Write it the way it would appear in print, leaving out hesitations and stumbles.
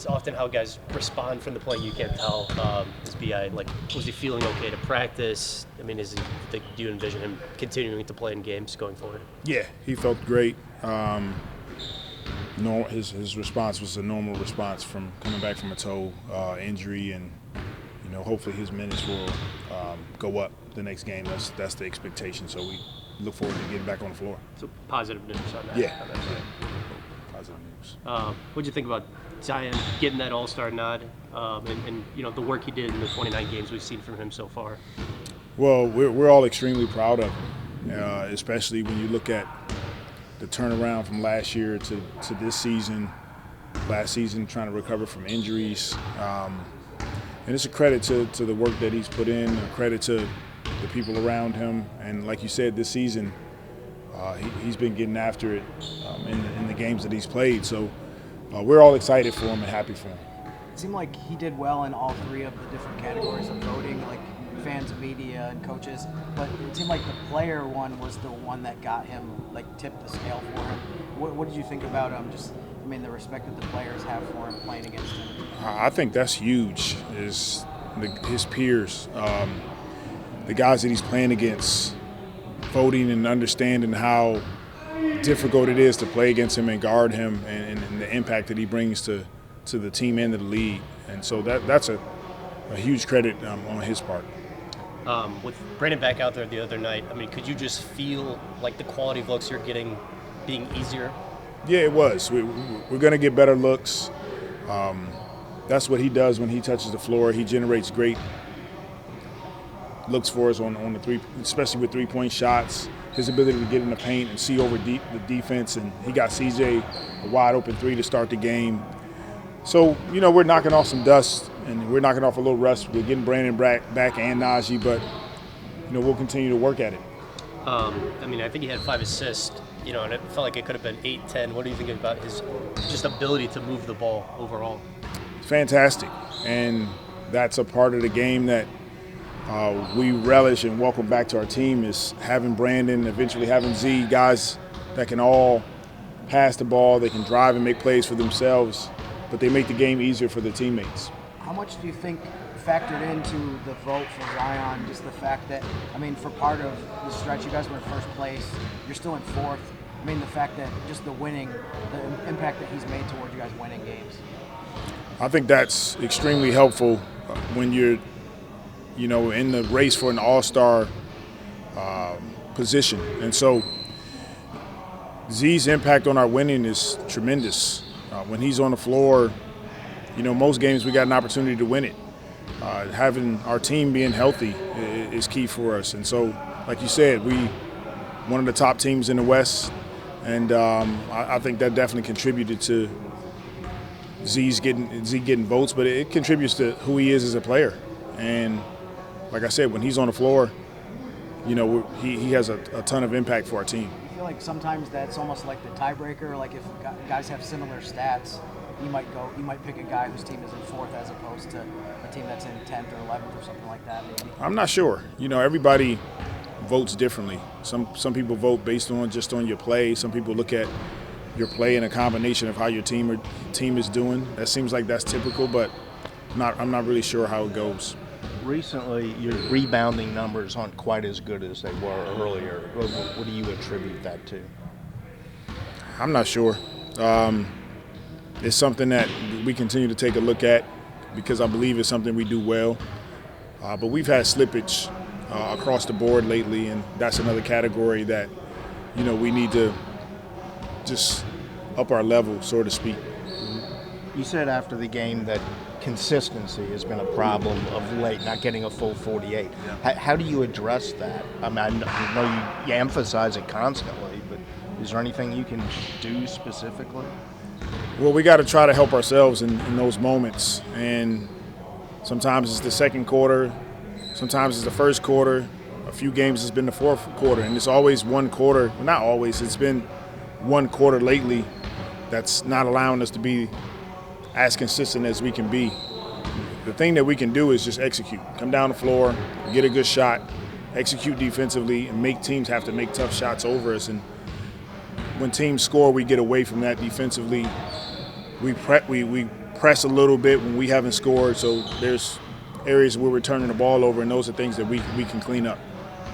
It's often how guys respond from the play. You can't tell. Is BI was he feeling okay to practice? I mean, do you envision him continuing to play in games going forward? Yeah, he felt great. His response was a normal response from coming back from a toe injury, and hopefully his minutes will go up the next game. That's the expectation. So we look forward to getting back on the floor. So positive news on that. Yeah. Positive news. What'd you think about Zion getting that All-Star nod, and the work he did in the 29 games we've seen from him so far? Well, we're all extremely proud of him, especially when you look at the turnaround from last year to this season. Last season, trying to recover from injuries. And it's a credit to the work that he's put in, a credit to the people around him. And like you said, this season, he's been getting after it in the games that he's played. So we're all excited for him and happy for him. It seemed like he did well in all three of the different categories of voting, like fans, media, and coaches. But it seemed like the player one was the one that got him, tipped the scale for him. What did you think about him? The respect that the players have for him playing against him. I think that's huge. His peers, the guys that he's playing against, voting and understanding how difficult it is to play against him and guard him, and the impact that he brings to the team and to the league. And so that's a huge credit on his part. With Brandon back out there the other night, could you just feel like the quality of looks you're getting being easier? Yeah, it was. We're going to get better looks. That's what he does when he touches the floor. He generates great looks for us on the three, especially with three-point shots. His ability to get in the paint and see over the defense, and he got CJ a wide open three to start the game. So we're knocking off some dust and we're knocking off a little rust. We're getting Brandon back and Naji, but we'll continue to work at it. I think he had 5 assists. And it felt like it could have been 8, 10. What do you think about his just ability to move the ball overall? Fantastic, and that's a part of the game that we relish and welcome back to our team, is having Brandon, eventually having Z, guys that can all pass the ball, they can drive and make plays for themselves, but they make the game easier for their teammates. How much do you think factored into the vote for Zion, just the fact that, for part of the stretch, you guys were in first place, you're still in fourth. The fact that just the impact that he's made towards you guys winning games. I think that's extremely helpful when you're, in the race for an all-star position. And so Z's impact on our winning is tremendous. When he's on the floor, most games we got an opportunity to win it. Having our team being healthy is key for us. And so, like you said, we one of the top teams in the West, and I think that definitely contributed to Z getting votes, but it contributes to who he is as a player. And like I said, when he's on the floor, he has a ton of impact for our team. I feel like sometimes that's almost like the tiebreaker. Like if guys have similar stats, you might pick a guy whose team is in fourth as opposed to a team that's in 10th or 11th or something like that. Maybe. I'm not sure. Everybody votes differently. Some people vote based on your play. Some people look at your play in a combination of how your team is doing. That seems like that's typical, but I'm not really sure how it goes. Recently, your rebounding numbers aren't quite as good as they were earlier. What do you attribute that to? I'm not sure. It's something that we continue to take a look at because I believe it's something we do well. But we've had slippage across the board lately, and that's another category that, we need to just up our level, so to speak. You said after the game that consistency has been a problem of late, not getting a full 48. Yeah. How do you address that? I know you emphasize it constantly, but is there anything you can do specifically? Well, we got to try to help ourselves in those moments, and sometimes it's the second quarter, sometimes it's the first quarter, a few games it's been the fourth quarter, and it's always one quarter, well, not always, it's been one quarter lately that's not allowing us to be as consistent as we can be. The thing that we can do is just execute. Come down the floor, get a good shot, execute defensively, and make teams have to make tough shots over us. And when teams score, we get away from that defensively. We press a little bit when we haven't scored. So there's areas where we're turning the ball over, and those are things that we can clean up.